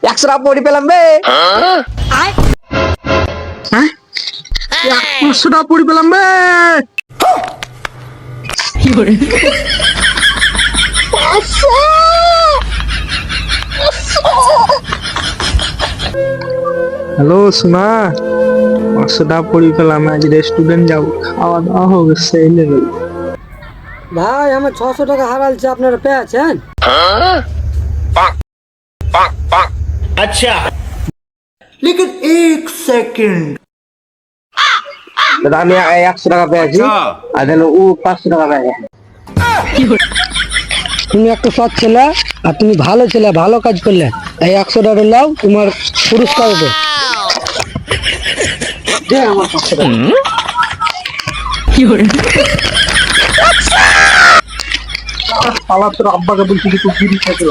একশো টাকা পড়ি পেলাম বে। 500 টাকা পড়ি পেলাম বে। হ্যালো সোনা, 500 টাকা পড়ি পেলাম। আজ রেস্টুরেন্ট যাবো, খাওয়া দাওয়া হবে সেই লেভেল। ভাই আমার 600 টাকা হারালছে, আপনারা পেয়েছেন? দাদা আমি 100 টাকা পেয়েছি, আর দেন ও 500 টাকা পেয়েছে। তুমি একটা সৎ ছেলে আর তুমি ভালো ছেলে, ভালো কাজ করলে। এই 100 টাকা নাও, তোমার পুরস্কার হবে। দে আমার 500 টাকা। শালা তোর আব্বাকে বলছি তুই বিড়ি খেতে।